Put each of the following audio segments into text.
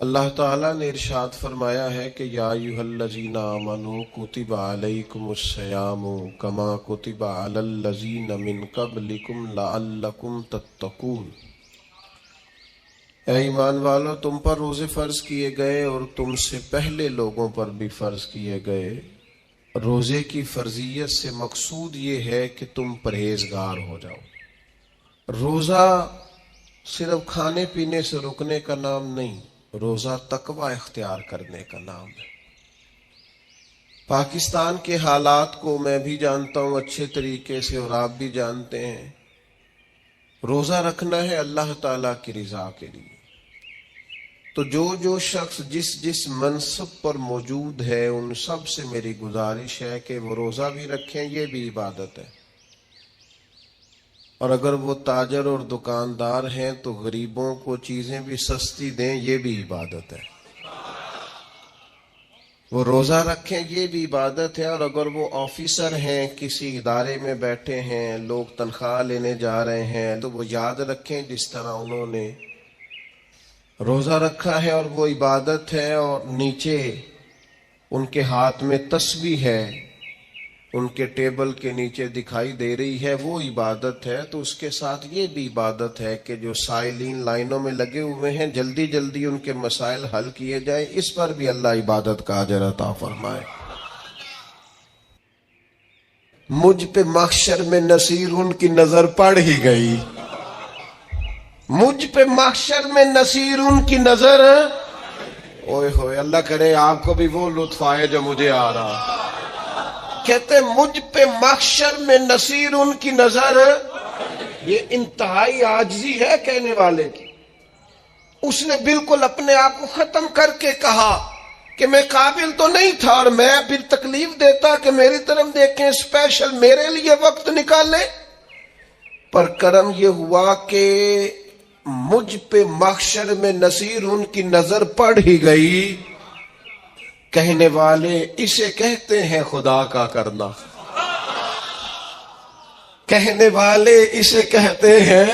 اللہ تعالیٰ نے ارشاد فرمایا ہے کہ یا ایھا الذین آمنوا کتب علیکم الصیام کما کتب علی الذین من قبلکم لعلکم تتقون۔ اے ایمان والو، تم پر روزے فرض کیے گئے اور تم سے پہلے لوگوں پر بھی فرض کیے گئے۔ روزے کی فرضیت سے مقصود یہ ہے کہ تم پرہیزگار ہو جاؤ۔ روزہ صرف کھانے پینے سے رکنے کا نام نہیں، روزہ تقوی اختیار کرنے کا نام ہے۔ پاکستان کے حالات کو میں بھی جانتا ہوں اچھے طریقے سے، اور آپ بھی جانتے ہیں۔ روزہ رکھنا ہے اللہ تعالیٰ کی رضا کے لیے۔ تو جو شخص جس منصب پر موجود ہے ان سب سے میری گزارش ہے کہ وہ روزہ بھی رکھیں، یہ بھی عبادت ہے۔ اور اگر وہ تاجر اور دکاندار ہیں تو غریبوں کو چیزیں بھی سستی دیں، یہ بھی عبادت ہے۔ وہ روزہ رکھیں، یہ بھی عبادت ہے۔ اور اگر وہ آفیسر ہیں، کسی ادارے میں بیٹھے ہیں، لوگ تنخواہ لینے جا رہے ہیں، تو وہ یاد رکھیں جس طرح انہوں نے روزہ رکھا ہے اور وہ عبادت ہے۔ اور نیچے ان کے ہاتھ میں تسبیح ہے، ان کے ٹیبل کے نیچے دکھائی دے رہی ہے، وہ عبادت ہے۔ تو اس کے ساتھ یہ بھی عبادت ہے کہ جو سائلین لائنوں میں لگے ہوئے ہیں، جلدی جلدی ان کے مسائل حل کیے جائیں، اس پر بھی اللہ عبادت کا اجر عطا فرمائے۔ مجھ پہ محشر میں نصیر ان کی نظر پڑ ہی گئی، مجھ پہ محشر میں نصیر ان کی نظر، اوئے ہوئے، اللہ کرے آپ کو بھی وہ لطف آئے جو مجھے آ رہا۔ کہتے مجھ پہ محشر میں نصیر ان کی نظر، یہ انتہائی عاجزی ہے کہنے والے کی۔ اس نے بالکل اپنے آپ کو ختم کر کے کہا کہ میں قابل تو نہیں تھا، اور میں پھر تکلیف دیتا کہ میری طرف دیکھیں، اسپیشل میرے لیے وقت نکالیں۔ پر کرم یہ ہوا کہ مجھ پہ محشر میں نصیر ان کی نظر پڑ ہی گئی۔ کہنے والے اسے کہتے ہیں خدا کا کرنا، کہنے والے اسے کہتے ہیں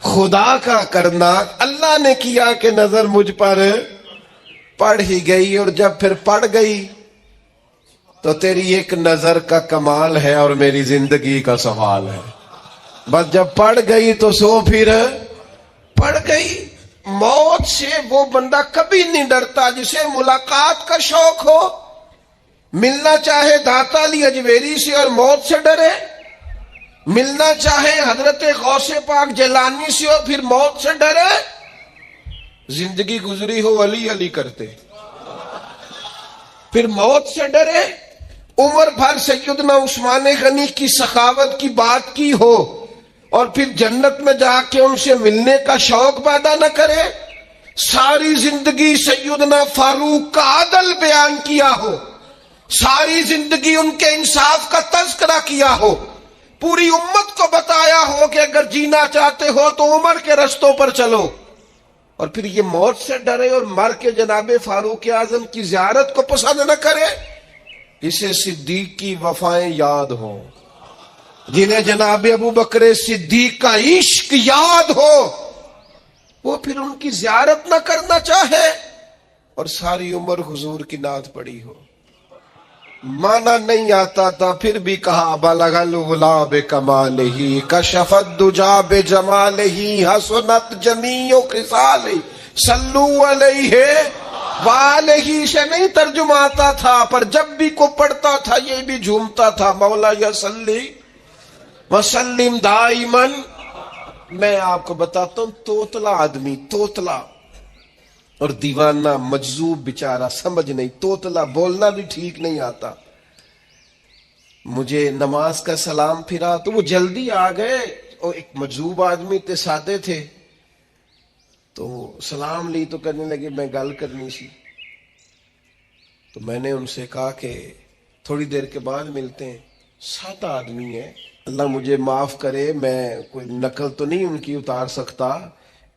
خدا کا کرنا۔ اللہ نے کیا کہ نظر مجھ پر پڑ ہی گئی، اور جب پھر پڑ گئی تو تیری ایک نظر کا کمال ہے اور میری زندگی کا سوال ہے۔ بس جب پڑ گئی تو سو پھر پڑ گئی۔ موت سے وہ بندہ کبھی نہیں ڈرتا جسے ملاقات کا شوق ہو، ملنا چاہے داتا علی اجویری سے اور موت سے ڈرے، ملنا چاہے حضرت غوث پاک جیلانی سے اور پھر موت سے ڈرے۔ زندگی گزری ہو علی علی کرتے، پھر موت سے ڈرے۔ عمر بھر سیدنا عثمان غنی کی سخاوت کی بات کی ہو اور پھر جنت میں جا کے ان سے ملنے کا شوق پیدا نہ کرے۔ ساری زندگی سیدنا فاروق کا عدل بیان کیا ہو، ساری زندگی ان کے انصاف کا تذکرہ کیا ہو، پوری امت کو بتایا ہو کہ اگر جینا چاہتے ہو تو عمر کے رستوں پر چلو، اور پھر یہ موت سے ڈرے اور مر کے جناب فاروق اعظم کی زیارت کو پسند نہ کرے۔ اسے صدیق کی وفائیں یاد ہوں، جنہیں جناب ابو بکر صدیق کا عشق یاد ہو، وہ پھر ان کی زیارت نہ کرنا چاہے اور ساری عمر حضور کی نعت پڑی ہو۔ مانا نہیں آتا تھا پھر بھی کہا بلغ العلا بکمالہ کشف الدجا بجمالہ حسنت جمیع خصالہ صلوا علیہ والہ سے نہیں ترجمہ آتا تھا، پر جب بھی کو پڑھتا تھا یہ بھی جھومتا تھا، مولا یا صلی وسلم دائماً۔ میں آپ کو بتاتا ہوں، توتلا آدمی، توتلا اور دیوانہ مجذوب بیچارہ، سمجھ نہیں، توتلا بولنا بھی ٹھیک نہیں آتا۔ مجھے نماز کا سلام پھرا تو وہ جلدی آ گئے، اور ایک مجذوب آدمی تھے، سادے تھے، تو سلام لی تو کرنے لگے میں گل کرنی سی۔ تو میں نے ان سے کہا کہ تھوڑی دیر کے بعد ملتے ہیں۔ سادہ آدمی ہے، اللہ مجھے معاف کرے، میں کوئی نقل تو نہیں ان کی اتار سکتا۔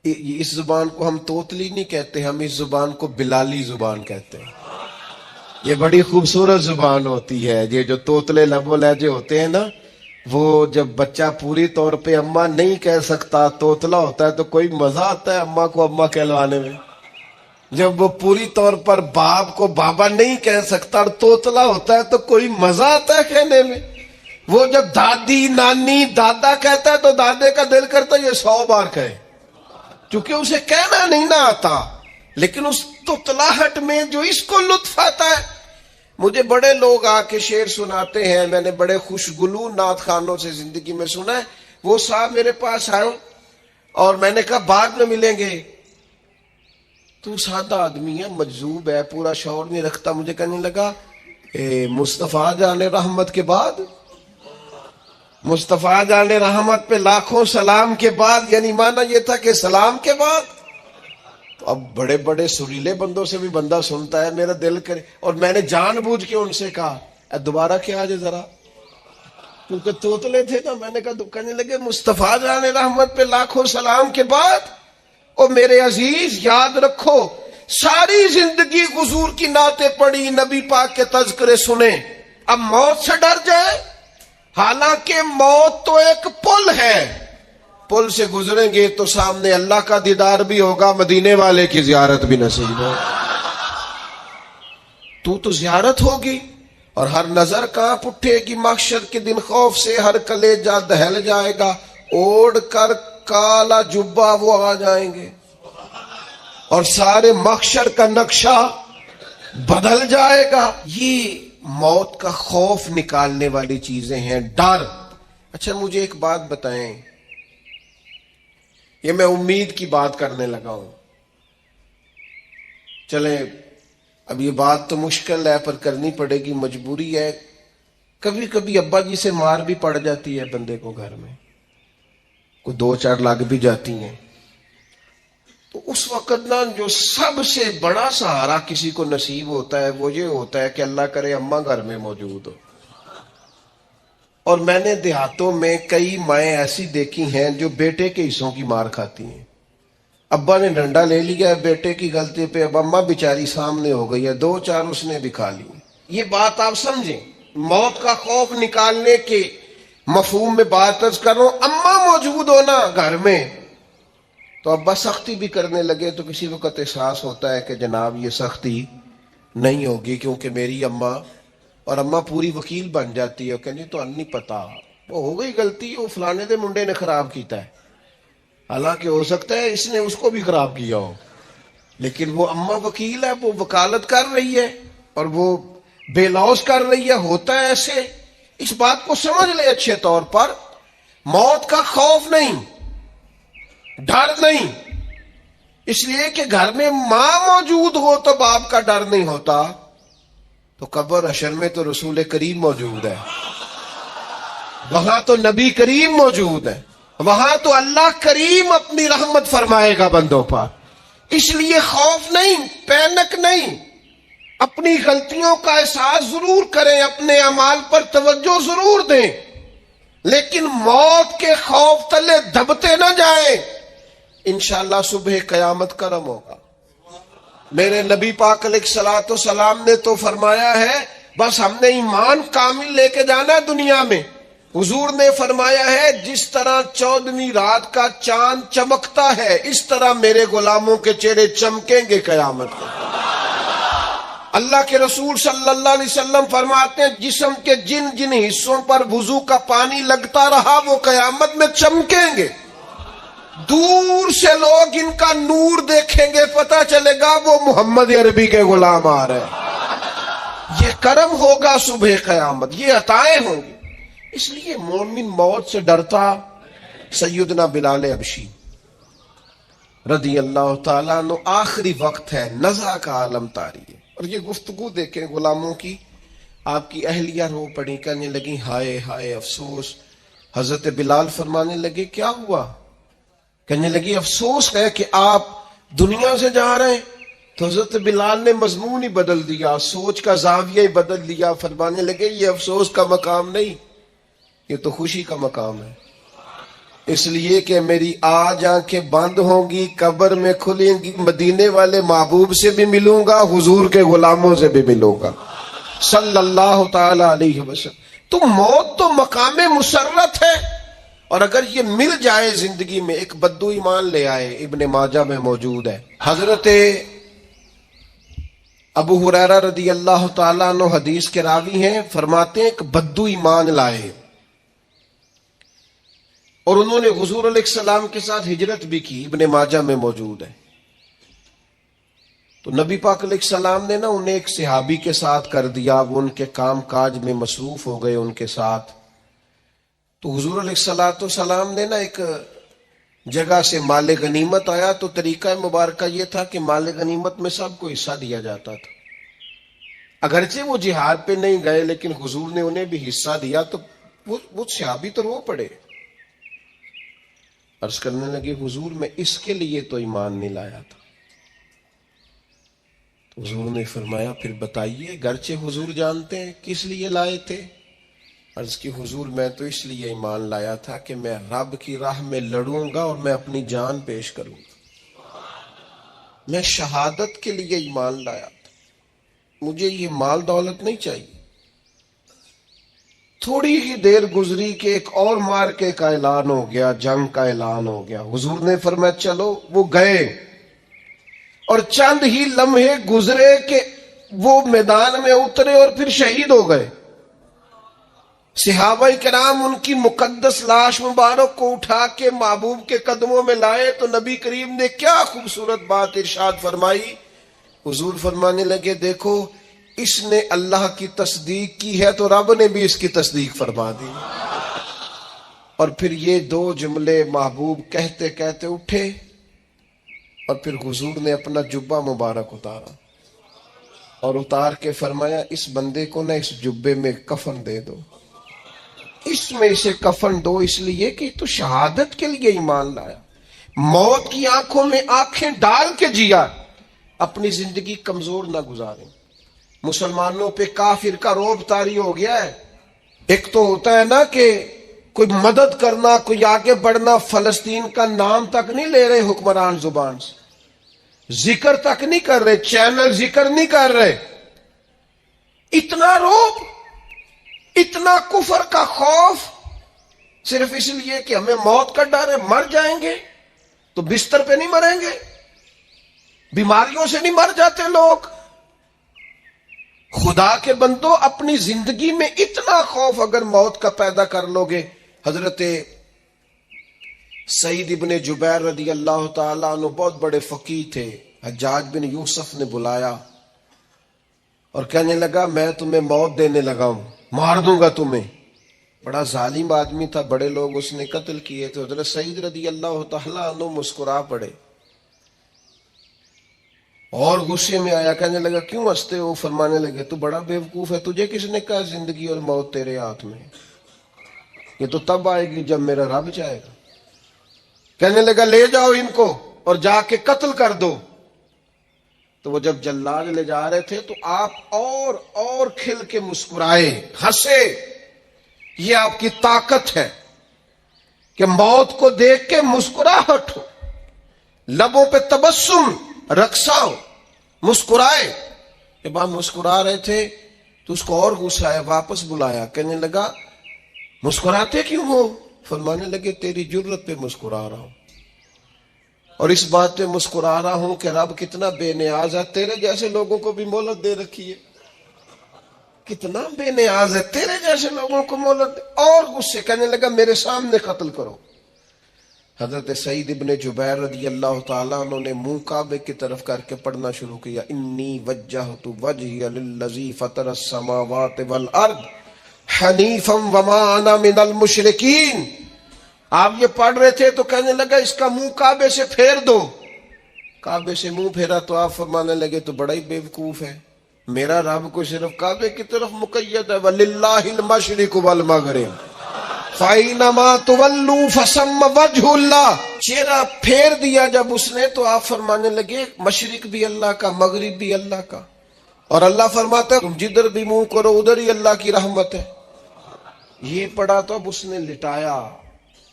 اس زبان کو ہم توتلی نہیں کہتے، ہم اس زبان کو بلالی زبان کہتے ہیں۔ یہ بڑی خوبصورت زبان ہوتی ہے، یہ جو توتلے لب و لہجے ہوتے ہیں نا، وہ جب بچہ پوری طور پہ اماں نہیں کہہ سکتا، توتلا ہوتا ہے، تو کوئی مزہ آتا ہے اماں کو اماں کہلوانے میں۔ جب وہ پوری طور پر باپ کو بابا نہیں کہہ سکتا اور توتلا ہوتا ہے تو کوئی مزہ آتا ہے کہنے میں. وہ جب دادی نانی دادا کہتا ہے تو دادے کا دل کرتا ہے یہ 100 بار کہے، کیونکہ اسے کہنا نہیں نہ آتا. لیکن اس توتلاہٹ میں جو اس کو لطف آتا ہے. مجھے بڑے لوگ آ کے شعر سناتے ہیں، میں نے بڑے خوشگلو نعت خوانوں سے زندگی میں سنا ہے. وہ صاحب میرے پاس آئے اور میں نے کہا بعد میں ملیں گے. تو سادہ آدمی ہے، مجذوب ہے، پورا شعور نہیں رکھتا. مجھے کہنے لگا مصطفیٰ جان رحمت کے بعد، مصطفیٰ جان رحمت پہ لاکھوں سلام کے بعد، یعنی مانا یہ تھا کہ سلام کے بعد. تو اب بڑے بڑے سریلے بندوں سے بھی بندہ سنتا ہے، میرا دل کرے. اور میں نے جان بوجھ کے ان سے کہا دوبارہ کیا آجے ذرا، کیونکہ توتلے تھے نا. میں نے کہا کہنے لگے مصطفیٰ جان رحمت پہ لاکھوں سلام کے بعد. اور میرے عزیز یاد رکھو، ساری زندگی حضور کی نعتیں پڑھی، نبی پاک کے تذکرے سنے، اب موت سے ڈر جائے. حالانکہ موت تو ایک پل ہے، پل سے گزریں گے تو سامنے اللہ کا دیدار بھی ہوگا، مدینے والے کی زیارت بھی نصیب ہو. تو زیارت ہوگی اور ہر نظر کانپ اٹھے گی. محشر کے دن خوف سے ہر کلیجہ دہل جائے گا. اوڑھ کر کالا جبہ وہ آ جائیں گے اور سارے محشر کا نقشہ بدل جائے گا. یہ موت کا خوف نکالنے والی چیزیں ہیں، ڈر. اچھا مجھے ایک بات بتائیں، یہ میں امید کی بات کرنے لگا ہوں. چلیں اب یہ بات تو مشکل ہے پر کرنی پڑے گی، مجبوری ہے. کبھی کبھی ابا جی سے مار بھی پڑ جاتی ہے بندے کو، گھر میں کوئی 2-4 لگ بھی جاتی ہیں. تو اس وقت نا جو سب سے بڑا سہارا کسی کو نصیب ہوتا ہے وہ یہ ہوتا ہے کہ اللہ کرے اماں گھر میں موجود ہو. اور میں نے دیہاتوں میں کئی مائیں ایسی دیکھی ہیں جو بیٹے کے حصوں کی مار کھاتی ہیں. ابا نے ڈنڈا لے لیا بیٹے کی غلطی پہ، اب اماں بیچاری سامنے ہو گئی ہے، 2-4 اس نے بھی کھا لی. یہ بات آپ سمجھیں، موت کا خوف نکالنے کے مفہوم میں بات عرض کر رہا ہوں. اماں موجود ہونا گھر میں تو ابا سختی بھی کرنے لگے تو کسی وقت احساس ہوتا ہے کہ جناب یہ سختی نہیں ہوگی کیونکہ میری اماں، اور اماں پوری وکیل بن جاتی ہے. کہنی تو نہیں پتا، وہ ہو گئی غلطی، وہ فلانے دے منڈے نے خراب کیتا ہے. حالانکہ ہو سکتا ہے اس نے اس کو بھی خراب کیا ہو، لیکن وہ اماں وکیل ہے، وہ وکالت کر رہی ہے اور وہ بے لوث کر رہی ہے. ہوتا ہے ایسے. اس بات کو سمجھ لے اچھے طور پر، موت کا خوف نہیں، ڈر نہیں. اس لیے کہ گھر میں ماں موجود ہو تو باپ کا ڈر نہیں ہوتا. تو قبر حشر میں تو رسول کریم موجود ہے، وہاں تو نبی کریم موجود ہے، وہاں تو اللہ کریم اپنی رحمت فرمائے گا بندوں پر. اس لیے خوف نہیں، پینک نہیں. اپنی غلطیوں کا احساس ضرور کریں، اپنے اعمال پر توجہ ضرور دیں، لیکن موت کے خوف تلے دبتے نہ جائیں. انشاءاللہ صبح قیامت کرم ہوگا. میرے نبی پاک علیہ الصلوۃ والسلام نے تو فرمایا ہے بس ہم نے ایمان کامل لے کے جانا ہے دنیا میں. حضور نے فرمایا ہے جس طرح 14ویں رات کا چاند چمکتا ہے اس طرح میرے غلاموں کے چہرے چمکیں گے قیامت کو. اللہ کے رسول صلی اللہ علیہ وسلم فرماتے ہیں جسم کے جن جن حصوں پر وضو کا پانی لگتا رہا وہ قیامت میں چمکیں گے. دور سے لوگ ان کا نور دیکھیں گے، پتہ چلے گا وہ محمد عربی کے غلام آ رہے ہیں. یہ کرم ہوگا صبح قیامت، یہ عطائیں ہوں گی. اس لیے مومن موت سے ڈرتا. سیدنا بلال حبشی رضی اللہ تعالیٰ عنہ، آخری وقت ہے، نزع کا عالم طاری ہے. اور یہ گفتگو دیکھیں غلاموں کی. آپ کی اہلیہ رو پڑی، کہنے لگی ہائے ہائے افسوس. حضرت بلال فرمانے لگے کیا ہوا؟ کہنے لگی افسوس ہے کہ آپ دنیا سے جا رہے ہیں. تو حضرت بلال نے مضمون ہی بدل دیا، سوچ کا زاویہ ہی بدل دیا. فرمانے لگے یہ افسوس کا مقام نہیں، یہ تو خوشی کا مقام ہے. اس لیے کہ میری آج آنکھیں بند ہوں گی، قبر میں کھلیں گی، مدینے والے محبوب سے بھی ملوں گا، حضور کے غلاموں سے بھی ملوں گا صلی اللہ تعالی علیہ وسلم. تو موت تو مقام مسرت ہے. اور اگر یہ مل جائے زندگی میں، ایک بدو ایمان لے آئے، ابن ماجہ میں موجود ہے. حضرت ابو ہریرہ رضی اللہ تعالیٰ عنہ حدیث کے راوی ہیں، فرماتے ہیں ایک بدو ایمان لائے اور انہوں نے حضور علیہ السلام کے ساتھ ہجرت بھی کی، ابن ماجہ میں موجود ہے۔ تو نبی پاک علیہ السلام نے انہیں ایک صحابی کے ساتھ کر دیا، وہ ان کے کام کاج میں مصروف ہو گئے ان کے ساتھ۔ تو حضور علیہ السلام نے ایک جگہ سے مال غنیمت آیا، تو طریقہ مبارکہ یہ تھا کہ مال غنیمت میں سب کو حصہ دیا جاتا تھا۔ اگرچہ وہ جہاد پہ نہیں گئے لیکن حضور نے انہیں بھی حصہ دیا، تو وہ صحابی تو رو پڑے، عرض کرنے لگے حضور میں اس کے لیے تو ایمان نہیں لایا تھا۔ تو حضور نے فرمایا پھر بتائیے، گرچہ حضور جانتے ہیں کس لیے لائے تھے؟ عرض کی حضور میں تو اس لیے ایمان لایا تھا کہ میں رب کی راہ میں لڑوں گا اور میں اپنی جان پیش کروں گا، میں شہادت کے لیے ایمان لایا تھا، مجھے یہ مال دولت نہیں چاہیے۔ تھوڑی ہی دیر گزری کہ ایک اور مارکے کا اعلان ہو گیا، جنگ کا اعلان ہو گیا۔ حضور نے فرمایا چلو، وہ گئے اور چند ہی لمحے گزرے کہ وہ میدان میں اترے اور پھر شہید ہو گئے۔ صحابہ کرام ان کی مقدس لاش مبارک کو اٹھا کے محبوب کے قدموں میں لائے تو نبی کریم نے کیا خوبصورت بات ارشاد فرمائی۔ حضور فرمانے لگے دیکھو اس نے اللہ کی تصدیق کی ہے تو رب نے بھی اس کی تصدیق فرما دی۔ اور پھر یہ دو جملے محبوب کہتے کہتے اٹھے اور پھر حضور نے اپنا جبہ مبارک اتارا اور اتار کے فرمایا اس بندے کو نہ اس جبے میں کفن دے دو، اس میں اسے کفن دو، اس لیے کہ تو شہادت کے لیے ایمان لایا، موت کی آنکھوں میں آنکھیں ڈال کے جیا، اپنی زندگی کمزور نہ گزاریں۔ مسلمانوں پہ کافر کا رعب طاری ہو گیا ہے۔ ایک تو ہوتا ہے نا کہ کوئی مدد کرنا، کوئی آگے بڑھنا، فلسطین کا نام تک نہیں لے رہے حکمران زبان سے، ذکر تک نہیں کر رہے، چینل ذکر نہیں کر رہے۔ اتنا رعب، اتنا کفر کا خوف، صرف اس لیے کہ ہمیں موت کا ڈر ہے، مر جائیں گے تو بستر پہ نہیں مریں گے، بیماریوں سے نہیں مر جاتے لوگ۔ خدا کے بندو اپنی زندگی میں اتنا خوف اگر موت کا پیدا کر لو گے۔ حضرت سعید ابن جبیر رضی اللہ تعالیٰ عنہ بہت بڑے فقیہ تھے، حجاج بن یوسف نے بلایا اور کہنے لگا میں تمہیں موت دینے لگا ہوں، مار دوں گا تمہیں۔ بڑا ظالم آدمی تھا، بڑے لوگ اس نے قتل کیے تھے۔ حضرت سعید رضی اللہ تعالیٰ عنہ مسکرا پڑے اور غصے میں آیا، کہنے لگا کیوں ہنستے ہو؟ فرمانے لگے تو بڑا بیوقوف ہے، تجھے کس نے کہا زندگی اور موت تیرے ہاتھ میں ہے؟ یہ تو تب آئے گی جب میرا رب چاہے گا۔ کہنے لگا لے جاؤ ان کو اور جا کے قتل کر دو۔ تو وہ جب جلاد لے جا رہے تھے تو آپ اور کھل کے مسکرائے، ہنسے۔ یہ آپ کی طاقت ہے کہ موت کو دیکھ کے مسکراہٹ ہو، لبوں پہ تبسم رقصہ ہو، مسکرائے۔ جب آپ مسکرا رہے تھے تو اس کو اور غصہ آیا، واپس بلایا، کہنے لگا مسکراتے کیوں ہو؟ فرمانے لگے تیری جرت پہ مسکرا رہا ہوں اور اس بات پہ مسکرا رہا ہوں کہ رب کتنا بے نیاز ہے، تیرے جیسے لوگوں کو بھی مہلت دے رکھی ہے، کتنا بے نیاز ہے، تیرے جیسے لوگوں کو مہلت دے۔ اور غصے، کہنے لگا میرے سامنے قتل کرو۔ حضرت سعید ابن جبیر رضی اللہ تعالیٰ عنہ نے منہ کعبے کی طرف کر کے پڑھنا شروع کیا، انی وجہت وجہی للذی فطر السماوات والارض حنیفا وما انا من المشرکین۔ آپ یہ پڑھ رہے تھے تو کہنے لگا اس کا منہ کعبے سے پھیر دو۔ کعبے سے منہ پھیرا تو آپ فرمانے لگے تو بڑا ہی بیوقوف ہے، میرا رب کو صرف کعبے کی طرف مقید ہے، وَلِلَّهِ الْمَشْرِقُ وَالْمَغْرِبُ فَإِنَّمَا تُوَلُّوا فَثَمَّ وَجْهُ اللَّهِ۔ چہرہ پھیر دیا جب اس نے تو آپ فرمانے لگے مشرق بھی اللہ کا، مغرب بھی اللہ کا، اور اللہ فرماتا ہے تم جدھر بھی منہ کرو ادھر ہی اللہ کی رحمت ہے۔ یہ پڑھا تو اب اس نے لٹایا،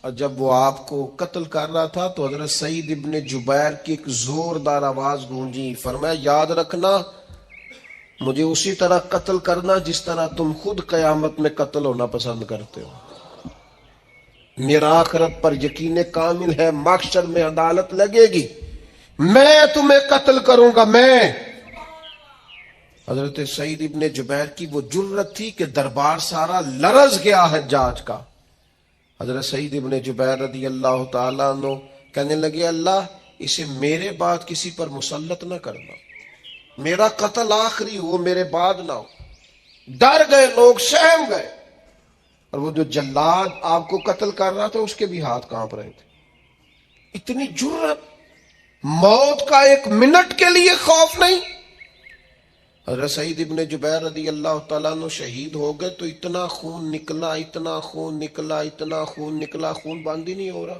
اور جب وہ آپ کو قتل کر رہا تھا تو حضرت سعید ابن جبیر کی ایک زوردار آواز گونجی، فرمایا یاد رکھنا مجھے اسی طرح قتل کرنا جس طرح تم خود قیامت میں قتل ہونا پسند کرتے ہو۔ میرا آخرت پر یقین کامل ہے، محشر میں عدالت لگے گی، میں تمہیں قتل کروں گا، میں حضرت سعید ابن جبیر کی وہ جرت تھی کہ دربار سارا لرز گیا حجاج کا. حضرت سعید ابن جبیر رضی اللہ تعالیٰ عنہ کہنے لگے اللہ اسے میرے بعد کسی پر مسلط نہ کرنا، میرا قتل آخری ہو، میرے بعد نہ ہو. ڈر گئے لوگ، سہم گئے. اور وہ جو جلاد آپ کو قتل کر رہا تھا اس کے بھی ہاتھ کانپ رہے تھے. اتنی جرت، موت کا ایک منٹ کے لیے خوف نہیں. حضرت سعید ابن جبیر رضی اللہ تعالیٰ عنہ شہید ہو گئے تو اتنا خون نکلا، اتنا خون نکلا، اتنا خون نکلا، خون بند ہی نہیں ہو رہا.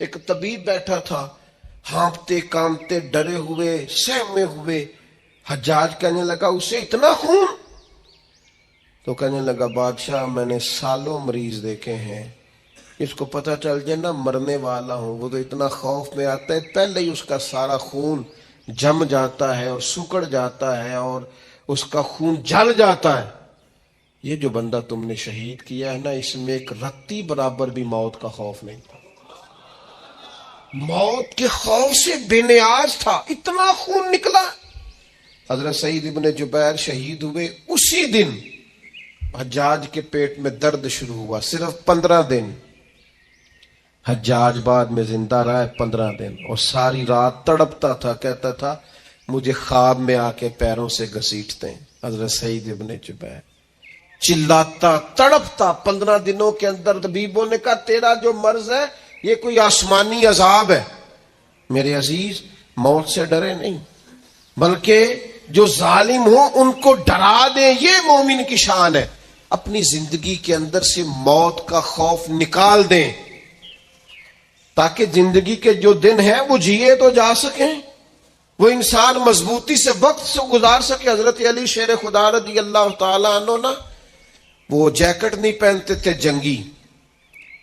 ایک طبیب بیٹھا تھا، ہانپتے کامتے ڈرے ہوئے سہمے ہوئے. حجاج کہنے لگا اسے اتنا خون؟ تو کہنے لگا بادشاہ میں نے سالوں مریض دیکھے ہیں، اس کو پتہ چل جائے نا مرنے والا ہوں وہ تو اتنا خوف میں آتا ہے پہلے ہی اس کا سارا خون جم جاتا ہے اور سکڑ جاتا ہے اور اس کا خون جل جاتا ہے. یہ جو بندہ تم نے شہید کیا ہے نا اس میں ایک رتی برابر بھی موت کا خوف نہیں تھا. موت کے خوف سے بے نیاز تھا، اتنا خون نکلا. حضرت سعید ابن جبیر شہید ہوئے اسی دن حجاج کے پیٹ میں درد شروع ہوا. صرف 15 دن حجاج بعد میں زندہ رہا ہے، 15 دن. اور ساری رات تڑپتا تھا، کہتا تھا مجھے خواب میں آ کے پیروں سے گھسیٹتے ہیں. حضرت سعید ابن جبیر چلاتا تڑپتا 15 دنوں کے اندر. طبیبوں نے کہا تیرا جو مرض ہے یہ کوئی آسمانی عذاب ہے. میرے عزیز موت سے ڈرے نہیں بلکہ جو ظالم ہو ان کو ڈرا دیں، یہ مومن کی شان ہے. اپنی زندگی کے اندر سے موت کا خوف نکال دیں تاکہ زندگی کے جو دن ہیں وہ جیے تو جا سکیں، وہ انسان مضبوطی سے وقت سے گزار سکے. حضرت علی شیر خدا رضی اللہ تعالیٰ عنہ نا وہ جیکٹ نہیں پہنتے تھے جنگی،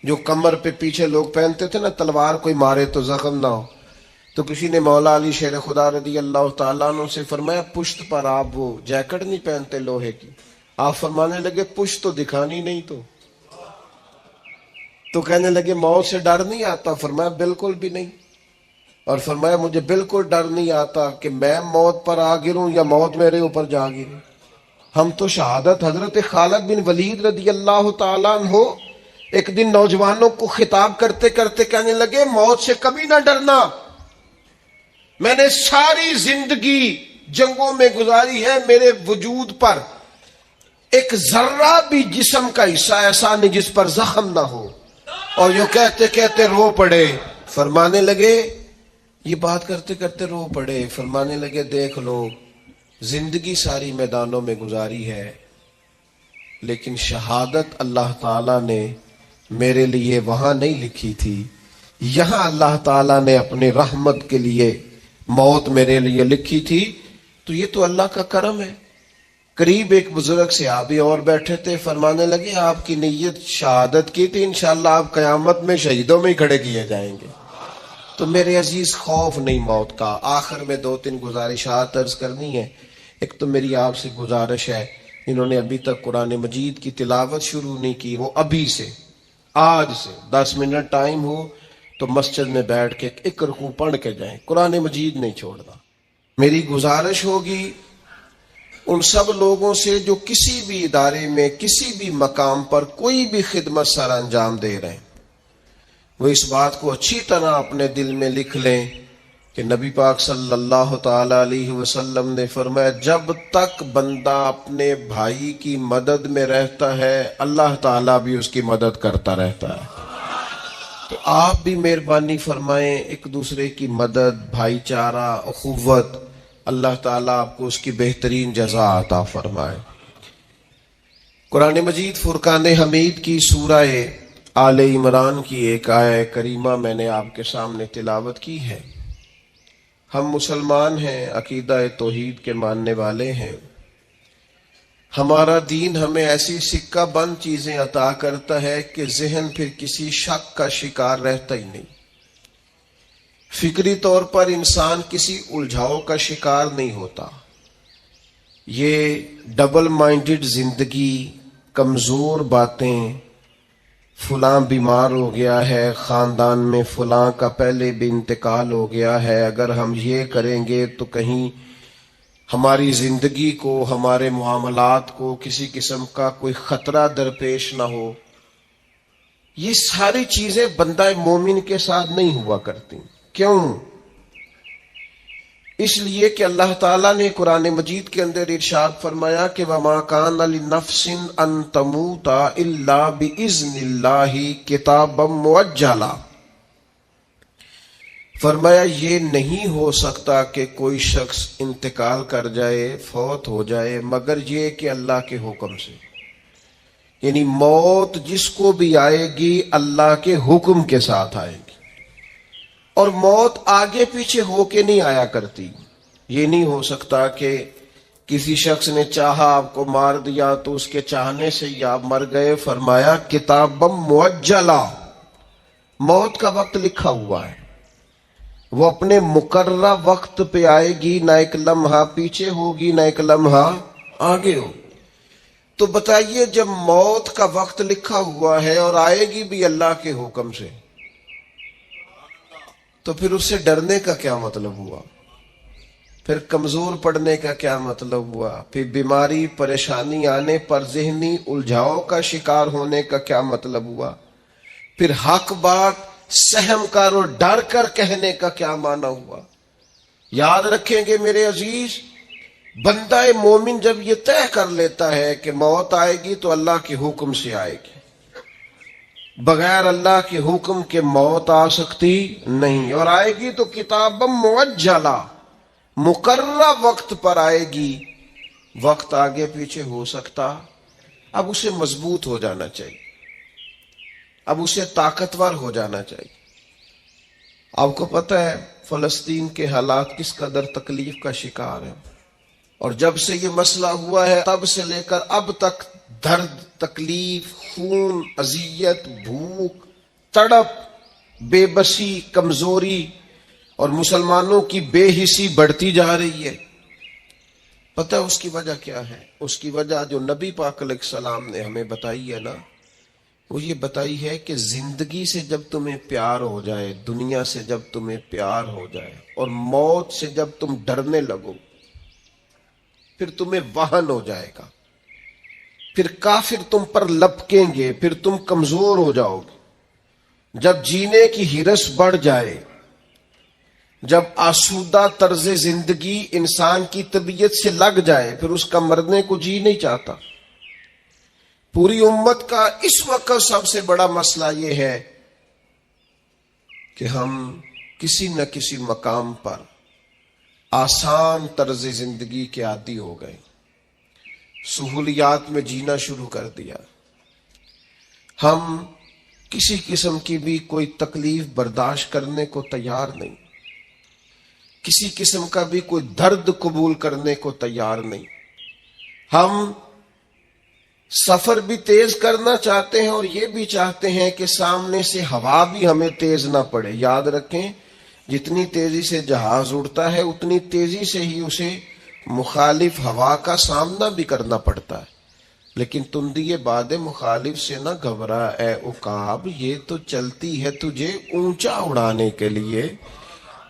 جو کمر پہ پیچھے لوگ پہنتے تھے نا تلوار کوئی مارے تو زخم نہ ہو. تو کسی نے مولا علی شیر خدا رضی اللہ تعالیٰ عنہ سے فرمایا پشت پر آپ وہ جیکٹ نہیں پہنتے لوہے کی؟ آپ فرمانے لگے پشت تو دکھانی نہیں. تو کہنے لگے موت سے ڈر نہیں آتا؟ فرمایا بالکل بھی نہیں. اور فرمایا مجھے بالکل ڈر نہیں آتا کہ میں موت پر آ گروں یا موت میرے اوپر جا گرے. ہم تو شہادت حضرت خالد بن ولید رضی اللہ تعالیٰ عنہ ایک دن نوجوانوں کو خطاب کرتے کرتے کہنے لگے موت سے کبھی نہ ڈرنا، میں نے ساری زندگی جنگوں میں گزاری ہے، میرے وجود پر ایک ذرہ بھی جسم کا حصہ ایسا نہیں جس پر زخم نہ ہو. اور یوں کہتے کہتے رو پڑے. فرمانے لگے یہ بات کرتے کرتے رو پڑے. فرمانے لگے دیکھ لو زندگی ساری میدانوں میں گزاری ہے لیکن شہادت اللہ تعالیٰ نے میرے لیے وہاں نہیں لکھی تھی، یہاں اللہ تعالیٰ نے اپنی رحمت کے لیے موت میرے لیے لکھی تھی. تو یہ تو اللہ کا کرم ہے. قریب ایک بزرگ صحابی اور بیٹھے تھے، فرمانے لگے آپ کی نیت شہادت کی تھی، انشاءاللہ آپ قیامت میں شہیدوں میں ہی کھڑے کیے جائیں گے. تو میرے عزیز خوف نہیں موت کا. آخر میں 2-3 گزارشات عرض کرنی ہے. ایک تو میری آپ سے گزارش ہے انہوں نے ابھی تک قرآن مجید کی تلاوت شروع نہیں کی، وہ ابھی سے آج سے 10 منٹ ٹائم ہو تو مسجد میں بیٹھ کے ایک رکوع پڑھ کے جائیں، قرآن مجید نہیں چھوڑنا. میری گزارش ہوگی ان سب لوگوں سے جو کسی بھی ادارے میں کسی بھی مقام پر کوئی بھی خدمت سر انجام دے رہے ہیں، وہ اس بات کو اچھی طرح اپنے دل میں لکھ لیں کہ نبی پاک صلی اللہ تعالی علیہ وسلم نے فرمایا جب تک بندہ اپنے بھائی کی مدد میں رہتا ہے اللہ تعالیٰ بھی اس کی مدد کرتا رہتا ہے. تو آپ بھی مہربانی فرمائیں ایک دوسرے کی مدد، بھائی چارہ، اخوت، اللہ تعالیٰ آپ کو اس کی بہترین جزا عطا فرمائے. قرآن مجید فرقان حمید کی سورہ آل عمران کی ایک آیہ کریمہ میں نے آپ کے سامنے تلاوت کی ہے. ہم مسلمان ہیں، عقیدہ توحید کے ماننے والے ہیں. ہمارا دین ہمیں ایسی سکہ بند چیزیں عطا کرتا ہے کہ ذہن پھر کسی شک کا شکار رہتا ہی نہیں. فکری طور پر انسان کسی الجھاؤ کا شکار نہیں ہوتا. یہ ڈبل مائنڈڈ زندگی، کمزور باتیں، فلاں بیمار ہو گیا ہے، خاندان میں فلاں کا پہلے بھی انتقال ہو گیا ہے، اگر ہم یہ کریں گے تو کہیں ہماری زندگی کو، ہمارے معاملات کو کسی قسم کا کوئی خطرہ درپیش نہ ہو. یہ ساری چیزیں بندہ مومن کے ساتھ نہیں ہوا کرتی. کیوں؟ اس لیے کہ اللہ تعالیٰ نے قرآن مجید کے اندر ارشاد فرمایا کہ وَمَا كَانَ لِنَفْسٍ أَن تَمُوتَ إِلَّا بِإِذْنِ اللَّهِ كِتَابًا مُؤَجَّلًا. فرمایا یہ نہیں ہو سکتا کہ کوئی شخص انتقال کر جائے، فوت ہو جائے، مگر یہ کہ اللہ کے حکم سے. یعنی موت جس کو بھی آئے گی اللہ کے حکم کے ساتھ آئے گی، اور موت آگے پیچھے ہو کے نہیں آیا کرتی. یہ نہیں ہو سکتا کہ کسی شخص نے چاہا آپ کو مار دیا تو اس کے چاہنے سے ہی آپ مر گئے. فرمایا کتابًا مؤجلا، موت کا وقت لکھا ہوا ہے، وہ اپنے مقررہ وقت پہ آئے گی، نہ ایک لمحہ پیچھے ہوگی نہ ایک لمحہ آگے ہو. تو بتائیے جب موت کا وقت لکھا ہوا ہے اور آئے گی بھی اللہ کے حکم سے، تو پھر اس سے ڈرنے کا کیا مطلب ہوا؟ پھر کمزور پڑنے کا کیا مطلب ہوا؟ پھر بیماری پریشانی آنے پر ذہنی الجھاؤ کا شکار ہونے کا کیا مطلب ہوا؟ پھر حق بات سہم کر اور ڈر کر کہنے کا کیا معنی ہوا؟ یاد رکھیں گے میرے عزیز، بندہ مومن جب یہ طے کر لیتا ہے کہ موت آئے گی تو اللہ کے حکم سے آئے گی، بغیر اللہ کے حکم کے موت آ سکتی نہیں، اور آئے گی تو کتابًا مؤجلا، مقررہ وقت پر آئے گی. وقت آگے پیچھے ہو سکتا. اب اسے مضبوط ہو جانا چاہیے، اب اسے طاقتور ہو جانا چاہیے. آپ کو پتہ ہے فلسطین کے حالات کس قدر تکلیف کا شکار ہیں، اور جب سے یہ مسئلہ ہوا ہے تب سے لے کر اب تک درد، تکلیف، خون، اذیت، بھوک، تڑپ، بے بسی، کمزوری اور مسلمانوں کی بے حسی بڑھتی جا رہی ہے. پتہ اس کی وجہ کیا ہے؟ اس کی وجہ جو نبی پاک علیہ السلام نے ہمیں بتائی ہے نا، وہ یہ بتائی ہے کہ زندگی سے جب تمہیں پیار ہو جائے، دنیا سے جب تمہیں پیار ہو جائے، اور موت سے جب تم ڈرنے لگو، پھر تمہیں وہن ہو جائے گا، پھر کافر تم پر لپکیں گے، پھر تم کمزور ہو جاؤ گے. جب جینے کی ہرس بڑھ جائے، جب آسودہ طرز زندگی انسان کی طبیعت سے لگ جائے، پھر اس کا مرنے کو جی نہیں چاہتا. پوری امت کا اس وقت سب سے بڑا مسئلہ یہ ہے کہ ہم کسی نہ کسی مقام پر آسان طرز زندگی کے عادی ہو گئے، سہولیات میں جینا شروع کر دیا. ہم کسی قسم کی بھی کوئی تکلیف برداشت کرنے کو تیار نہیں، کسی قسم کا بھی کوئی درد قبول کرنے کو تیار نہیں. ہم سفر بھی تیز کرنا چاہتے ہیں اور یہ بھی چاہتے ہیں کہ سامنے سے ہوا بھی ہمیں تیز نہ پڑے. یاد رکھیں جتنی تیزی سے جہاز اڑتا ہے اتنی تیزی سے ہی اسے مخالف ہوا کا سامنا بھی کرنا پڑتا ہے. لیکن تندی باد مخالف سے نہ گھبرا اے عقاب، یہ تو چلتی ہے تجھے اونچا اڑانے کے لیے.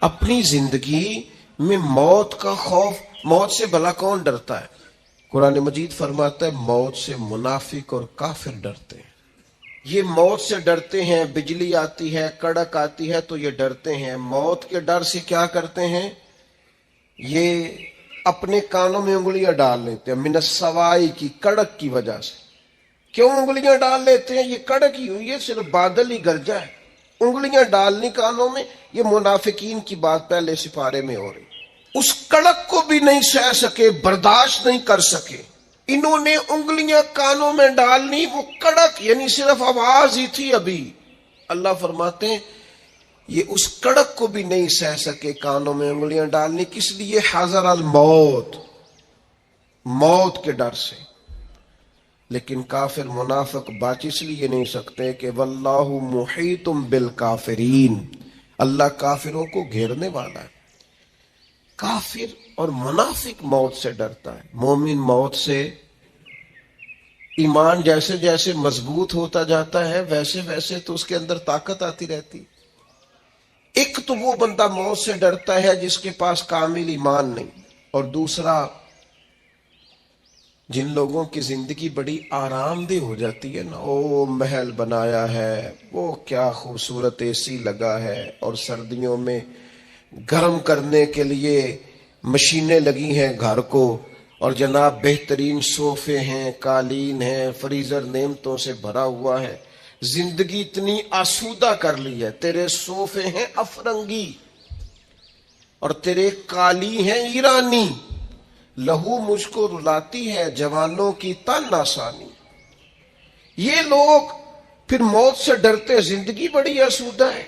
اپنی زندگی میں موت کا خوف، موت سے بھلا کون ڈرتا ہے؟ قرآن مجید فرماتا ہے موت سے منافق اور کافر ڈرتے ہیں. یہ موت سے ڈرتے ہیں، بجلی آتی ہے، کڑک آتی ہے تو یہ ڈرتے ہیں. موت کے ڈر سے کیا کرتے ہیں؟ یہ اپنے کانوں میں انگلیاں ڈال لیتے ہیں، من السوائی کی، کڑک کی وجہ سے. کیوں انگلیاں ڈال لیتے ہیں؟ یہ کڑک ہی ہوئی ہے، صرف بادل ہی گرجا ہے. انگلیاں ڈالنی کانوں میں، یہ منافقین کی بات پہلے سپارے میں ہو رہی. اس کڑک کو بھی نہیں سہ سکے، برداشت نہیں کر سکے. انہوں نے انگلیاں کانوں میں ڈالنی، وہ کڑک یعنی صرف آواز ہی تھی ابھی. اللہ فرماتے ہیں یہ اس کڑک کو بھی نہیں سہ سکے کانوں میں انگلیاں ڈالنی. کس لیے؟ حذر الموت، موت کے ڈر سے. لیکن کافر منافق بچ اس لیے نہیں سکتے کہ واللہ محیط بالکافرین، اللہ کافروں کو گھیرنے والا ہے. کافر اور منافق موت سے ڈرتا ہے. مومن موت سے، ایمان جیسے جیسے مضبوط ہوتا جاتا ہے ویسے ویسے تو اس کے اندر طاقت آتی رہتی. ایک تو وہ بندہ موت سے ڈرتا ہے جس کے پاس کامل ایمان نہیں، اور دوسرا جن لوگوں کی زندگی بڑی آرام دہ ہو جاتی ہے نا، او محل بنایا ہے، وہ کیا خوبصورت اے سی لگا ہے، اور سردیوں میں گرم کرنے کے لیے مشینیں لگی ہیں گھر کو، اور جناب بہترین صوفے ہیں، قالین ہیں، فریزر نعمتوں سے بھرا ہوا ہے، زندگی اتنی آسودہ کر لی ہے، تیرے صوفے ہیں افرنگی اور تیرے قالی ہیں ایرانی، لہو مجھ کو رلاتی ہے جوانوں کی تن آسانی۔ یہ لوگ پھر موت سے ڈرتے، زندگی بڑی آسودہ ہے۔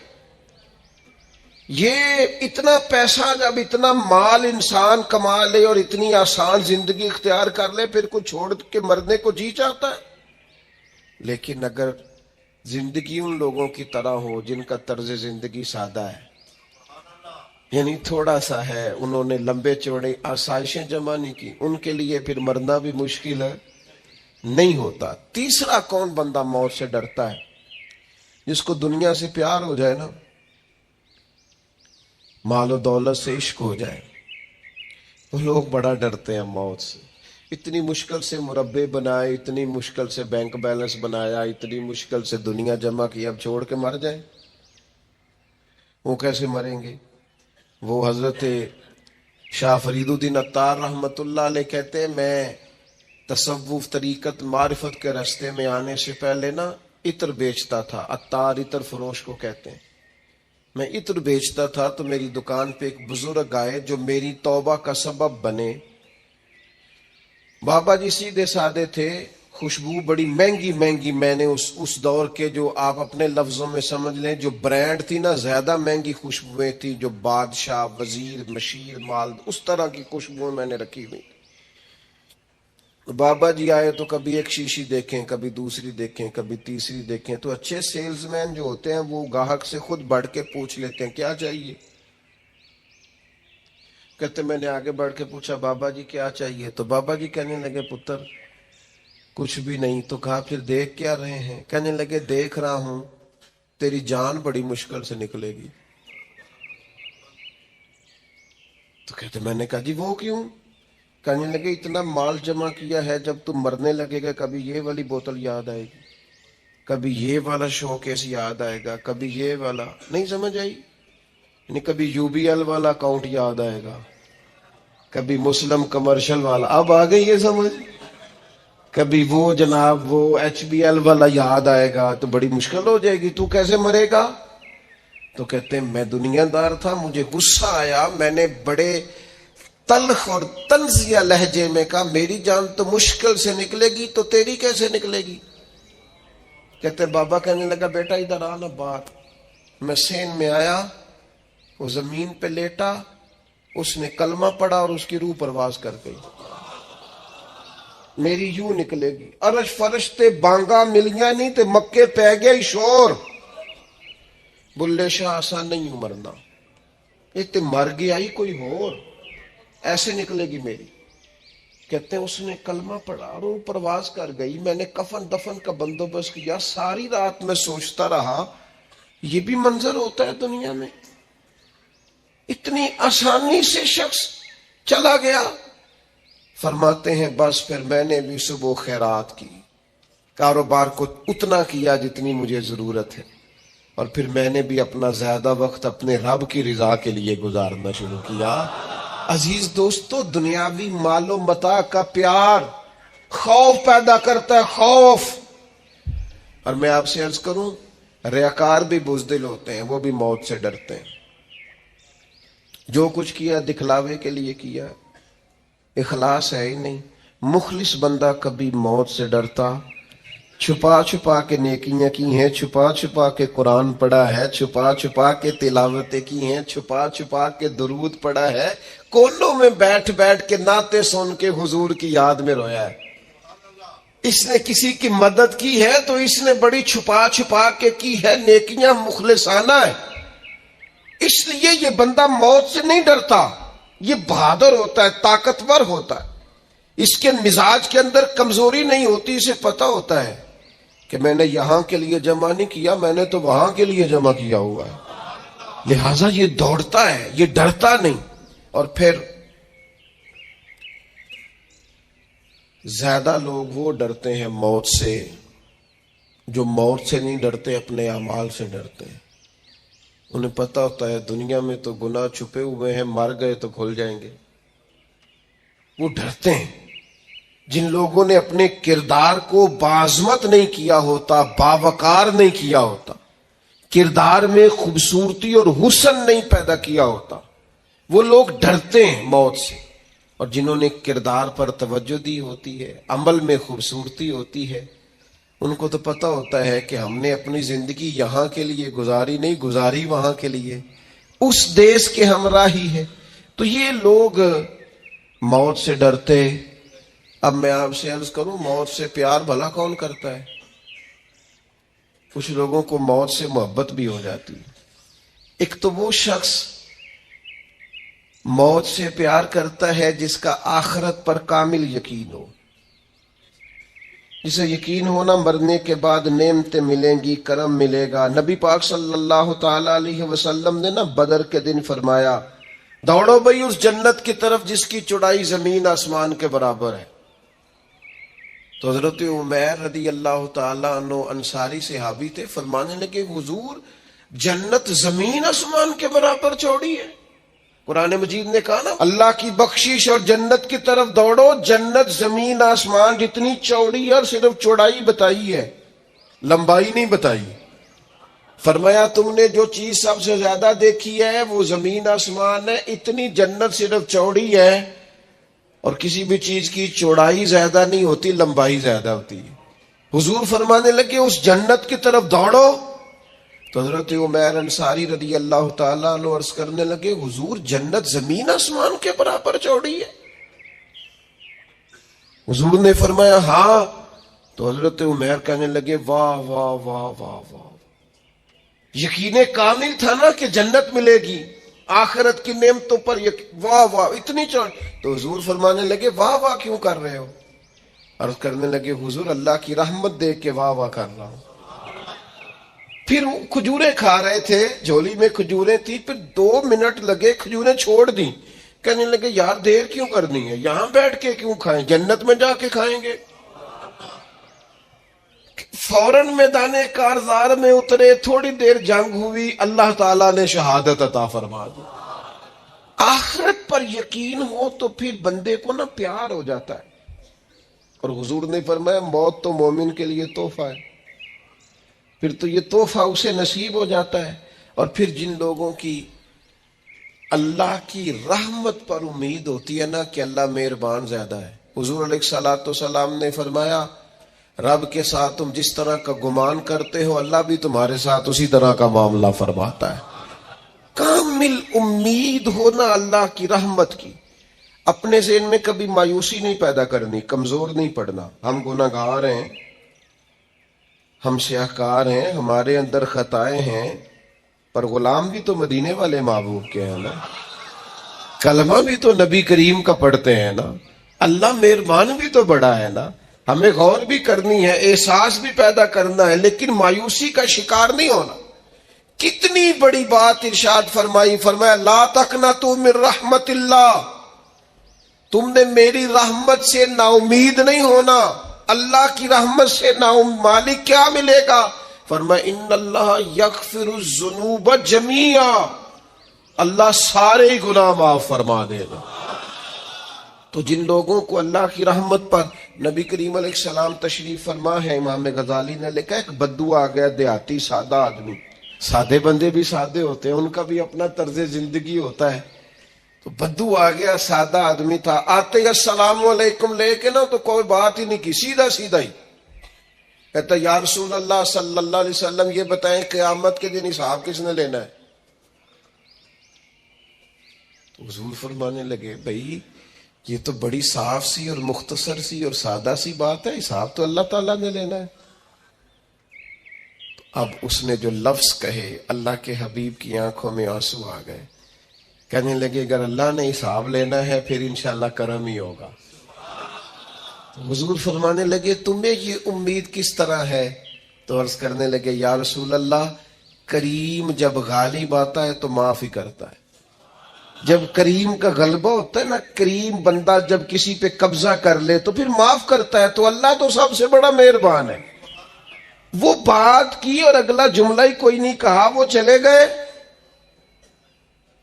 یہ اتنا پیسہ جب اتنا مال انسان کما لے اور اتنی آسان زندگی اختیار کر لے، پھر کوئی چھوڑ کے مرنے کو جی چاہتا ہے؟ لیکن اگر زندگی ان لوگوں کی طرح ہو جن کا طرز زندگی سادہ ہے، یعنی تھوڑا سا ہے، انہوں نے لمبے چوڑے آسائشیں جمع نہیں کی، ان کے لیے پھر مرنا بھی مشکل ہے، نہیں ہوتا۔ تیسرا کون بندہ موت سے ڈرتا ہے؟ جس کو دنیا سے پیار ہو جائے نا، مال و دولت سے عشق ہو جائے، وہ لوگ بڑا ڈرتے ہیں موت سے۔ اتنی مشکل سے مربے بنائے، اتنی مشکل سے بینک بیلنس بنایا، اتنی مشکل سے دنیا جمع کی، اب چھوڑ کے مر جائیں؟ وہ کیسے مریں گے؟ وہ حضرت شاہ فرید الدین عطار رحمت اللہ علیہ کہتے ہیں، میں تصوف طریقت معرفت کے راستے میں آنے سے پہلے نا عطر بیچتا تھا، عطار عطر فروش کو کہتے ہیں۔ میں عطر بیچتا تھا تو میری دکان پہ ایک بزرگ آئے جو میری توبہ کا سبب بنے۔ بابا جی سیدھے سادے تھے، خوشبو بڑی مہنگی مہنگی، میں نے اس دور کے جو آپ اپنے لفظوں میں سمجھ لیں جو برانڈ تھی نا، زیادہ مہنگی خوشبوئیں تھی، جو بادشاہ، وزیر، مشیر، مال، اس طرح کی خوشبوئیں میں نے رکھی ہوئی۔ بابا جی آئے تو کبھی ایک شیشی دیکھیں، کبھی دوسری دیکھیں، کبھی تیسری دیکھیں، تو اچھے سیلز مین جو ہوتے ہیں وہ گاہک سے خود بڑھ کے پوچھ لیتے ہیں کیا چاہیے۔ کہتے میں نے آگے بڑھ کے پوچھا بابا جی کیا چاہیے، تو بابا جی کہنے لگے پتر کچھ بھی نہیں۔ تو کہا پھر دیکھ کیا رہے ہیں؟ کہنے لگے دیکھ رہا ہوں تیری جان بڑی مشکل سے نکلے گی۔ تو کہتے میں نے کہا جی وہ کیوں؟ کہنے لگے اتنا مال جمع کیا ہے، جب تم مرنے لگے گا کبھی یہ والی بوتل یاد آئے گی، کبھی یہ والا شو کیس یاد آئے گا، کبھی یہ والا، نہیں سمجھ آئی؟ یعنی کبھی یو بی ایل والا اکاؤنٹ یاد آئے گا، کبھی مسلم کمرشل والا، اب آ گئی یہ سمجھ، کبھی وہ جناب وہ ایچ بی ایل والا یاد آئے گا، تو بڑی مشکل ہو جائے گی، تو کیسے مرے گا؟ تو کہتے ہیں میں دنیا دار تھا، مجھے غصہ آیا، میں نے بڑے تلخ اور طنزیہ لہجے میں کہا میری جان تو مشکل سے نکلے گی تو تیری کیسے نکلے گی؟ کہتے بابا کہنے لگا بیٹا ادھر آنا بات۔ میں سین میں آیا، وہ زمین پہ لیٹا، اس نے کلمہ پڑھا اور اس کی روح پرواز کر گئی، میری یوں نکلے گی۔ عرش فرش تے بانگا ملیاں نہیں تے مکے پہ گیا شور، بلے شاہ آسان نہیں مرنا، یہ تے مر گیا ہی کوئی اور، ایسے نکلے گی میری۔ کہتے ہیں اس نے کلمہ پڑھا اور وہ پرواز کر گئی۔ میں نے کفن دفن کا بندوبست کیا، ساری رات میں سوچتا رہا یہ بھی منظر ہوتا ہے دنیا میں، اتنی آسانی سے شخص چلا گیا۔ فرماتے ہیں بس پھر میں نے بھی صبح خیرات کی، کاروبار کو اتنا کیا جتنی مجھے ضرورت ہے، اور پھر میں نے بھی اپنا زیادہ وقت اپنے رب کی رضا کے لیے گزارنا شروع کیا۔ عزیز دوستو، دنیاوی مال و متاع کا پیار خوف پیدا کرتا ہے، خوف۔ اور میں آپ سے عرض کروں ریاکار بھی بزدل ہوتے ہیں، وہ بھی موت سے ڈرتے ہیں۔ جو کچھ کیا دکھلاوے کے لیے کیا، اخلاص ہے ہی نہیں۔ مخلص بندہ کبھی موت سے ڈرتا، چھپا چھپا کے نیکیاں کی ہیں، چھپا چھپا کے قرآن پڑھا ہے، چھپا چھپا کے تلاوتیں کی ہیں، چھپا چھپا کے درود پڑھا ہے، کونوں میں بیٹھ بیٹھ کے نعتیں سن کے حضور کی یاد میں رویا ہے۔ اس نے کسی کی مدد کی ہے تو اس نے بڑی چھپا چھپا کے کی ہے، نیکیاں مخلصانہ ہے۔ اس لیے یہ بندہ موت سے نہیں ڈرتا، یہ بہادر ہوتا ہے، طاقتور ہوتا ہے، اس کے مزاج کے اندر کمزوری نہیں ہوتی، اسے پتہ ہوتا ہے کہ میں نے یہاں کے لیے جمع نہیں کیا، میں نے تو وہاں کے لیے جمع کیا ہوا ہے، لہٰذا یہ دوڑتا ہے، یہ ڈرتا نہیں۔ اور پھر زیادہ لوگ وہ ڈرتے ہیں موت سے جو موت سے نہیں ڈرتے، اپنے اعمال سے ڈرتے ہیں۔ انہیں پتہ ہوتا ہے دنیا میں تو گناہ چھپے ہوئے ہیں، مر گئے تو کھل جائیں گے، وہ ڈرتے ہیں۔ جن لوگوں نے اپنے کردار کو باعظمت نہیں کیا ہوتا، باوقار نہیں کیا ہوتا، کردار میں خوبصورتی اور حسن نہیں پیدا کیا ہوتا، وہ لوگ ڈرتے ہیں موت سے۔ اور جنہوں نے کردار پر توجہ دی ہوتی ہے، عمل میں خوبصورتی ہوتی ہے، ان کو تو پتہ ہوتا ہے کہ ہم نے اپنی زندگی یہاں کے لیے گزاری نہیں، گزاری وہاں کے لیے، اس دیش کے ہمراہی ہے۔ تو یہ لوگ موت سے ڈرتے۔ اب میں آپ سے عرض کروں، موت سے پیار بھلا کون کرتا ہے؟ کچھ لوگوں کو موت سے محبت بھی ہو جاتی ہے۔ ایک تو وہ شخص موت سے پیار کرتا ہے جس کا آخرت پر کامل یقین ہو، جسے یقین ہونا مرنے کے بعد نعمتیں ملیں گی، کرم ملے گا۔ نبی پاک صلی اللہ تعالی علیہ وسلم نے بدر کے دن فرمایا، دوڑو بھئی اس جنت کی طرف جس کی چوڑائی زمین آسمان کے برابر ہے۔ تو حضرت عمیر رضی اللہ تعالیٰ عنہ انصاری صحابی تھے، فرمانے لگے حضور جنت زمین آسمان کے برابر چوڑی ہے؟ قرآن مجید نے کہا نا، اللہ کی بخشش اور جنت کی طرف دوڑو، جنت زمین آسمان جتنی چوڑی ہے، اور صرف چوڑائی بتائی ہے، لمبائی نہیں بتائی۔ فرمایا تم نے جو چیز سب سے زیادہ دیکھی ہے وہ زمین آسمان ہے، اتنی جنت صرف چوڑی ہے، اور کسی بھی چیز کی چوڑائی زیادہ نہیں ہوتی، لمبائی زیادہ ہوتی ہے۔ حضور فرمانے لگے اس جنت کی طرف دوڑو۔ تو حضرت عمیر انصاری رضی اللہ تعالیٰ عنہ عرض کرنے لگے حضور جنت زمین آسمان کے برابر چوڑی ہے؟ حضور نے فرمایا ہاں۔ تو حضرت عمیر کہنے لگے واہ واہ واہ واہ واہ، یقین کامل تھا نا کہ جنت ملے گی، آخرت کی نعمتوں پر واہ واہ اتنی چوڑی۔ تو حضور فرمانے لگے واہ واہ کیوں کر رہے ہو؟ عرض کرنے لگے حضور اللہ کی رحمت دیکھ کے واہ واہ کر رہا ہوں۔ پھر کھجوریں کھا رہے تھے، جھولی میں کھجوریں تھی، پھر 2 منٹ لگے کھجوریں چھوڑ دیں، کہنے لگے یار دیر کیوں کرنی ہے، یہاں بیٹھ کے کیوں کھائیں، جنت میں جا کے کھائیں گے۔ فوراً میدان کارزار میں اترے، تھوڑی دیر جنگ ہوئی، اللہ تعالیٰ نے شہادت عطا فرما دی۔ آخرت پر یقین ہو تو پھر بندے کو نا پیار ہو جاتا ہے۔ اور حضور نے فرمایا موت تو مومن کے لیے تحفہ ہے، پھر تو یہ تحفہ اسے نصیب ہو جاتا ہے۔ اور پھر جن لوگوں کی اللہ کی رحمت پر امید ہوتی ہے نا کہ اللہ مہربان زیادہ ہے، حضور علیہ الصلوۃ والسلام نے فرمایا رب کے ساتھ تم جس طرح کا گمان کرتے ہو اللہ بھی تمہارے ساتھ اسی طرح کا معاملہ فرماتا ہے۔ کامل امید ہونا اللہ کی رحمت کی، اپنے ذہن میں کبھی مایوسی نہیں پیدا کرنی، کمزور نہیں پڑنا۔ ہم گناہگار ہیں، ہم سیاہکار ہیں، ہمارے اندر خطائیں ہیں، پر غلام بھی تو مدینے والے محبوب کے ہیں نا، کلمہ بھی تو نبی کریم کا پڑھتے ہیں نا، اللہ مہربان بھی تو بڑا ہے نا۔ ہمیں غور بھی کرنی ہے، احساس بھی پیدا کرنا ہے، لیکن مایوسی کا شکار نہیں ہونا۔ کتنی بڑی بات ارشاد فرمائی، فرمایا لا تقنطوا من رحمت اللہ، تم نے میری رحمت سے نا امید نہیں ہونا۔ اللہ کی رحمت سے نا مالک کیا ملے گا؟ فرمایا ان اللہ یغفر الذنوب جمیعا، اللہ سارے گناہ معاف فرما دے گا۔ تو جن لوگوں کو اللہ کی رحمت پر نبی کریم علیہ السلام تشریف فرما ہے، امام غزالی نے لکھا ایک بدو آ گیا، دیہاتی سادہ آدمی، سادے بندے بھی سادے ہوتے ہیں، ان کا بھی اپنا طرز زندگی ہوتا ہے۔ تو بدو آ گیا، سادہ آدمی تھا، آتے السلام علیکم لے کے نا تو کوئی بات ہی نہیں کی، سیدھا سیدھا ہی کہتا یا رسول اللہ صلی اللہ علیہ وسلم یہ بتائیں قیامت کے دن حساب کس نے لینا ہے؟ تو حضور فرمانے لگے بھائی یہ تو بڑی صاف سی اور مختصر سی اور سادہ سی بات ہے، حساب تو اللہ تعالیٰ نے لینا ہے۔ اب اس نے جو لفظ کہے اللہ کے حبیب کی آنکھوں میں آنسو آ گئے، کہنے لگے اگر اللہ نے حساب لینا ہے پھر انشاءاللہ کرم ہی ہوگا۔ تو حضور فرمانے لگے تمہیں یہ امید کس طرح ہے؟ تو عرض کرنے لگے یا رسول اللہ کریم جب غالب آتا ہے تو معاف ہی کرتا ہے، جب کریم کا غلبہ ہوتا ہے نا، کریم بندہ جب کسی پہ قبضہ کر لے تو پھر معاف کرتا ہے، تو اللہ تو سب سے بڑا مہربان ہے۔ وہ بات کی اور اگلا جملہ ہی کوئی نہیں کہا، وہ چلے گئے۔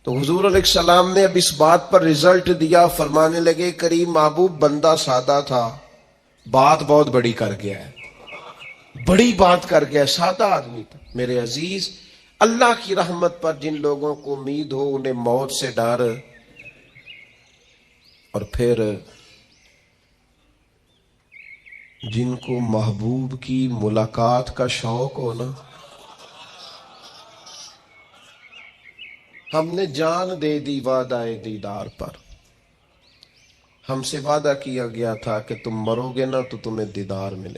تو حضور علیہ السلام نے اب اس بات پر رزلٹ دیا، فرمانے لگے کریم محبوب بندہ سادہ تھا، بات بہت بڑی کر گیا ہے، بڑی بات کر گیا، سادہ آدمی تھا۔ میرے عزیز، اللہ کی رحمت پر جن لوگوں کو امید ہو انہیں موت سے ڈر، اور پھر جن کو محبوب کی ملاقات کا شوق ہو نا، ہم نے جان دے دی وعدہ دیدار پر، ہم سے وعدہ کیا گیا تھا کہ تم مرو گے نا تو تمہیں دیدار ملے۔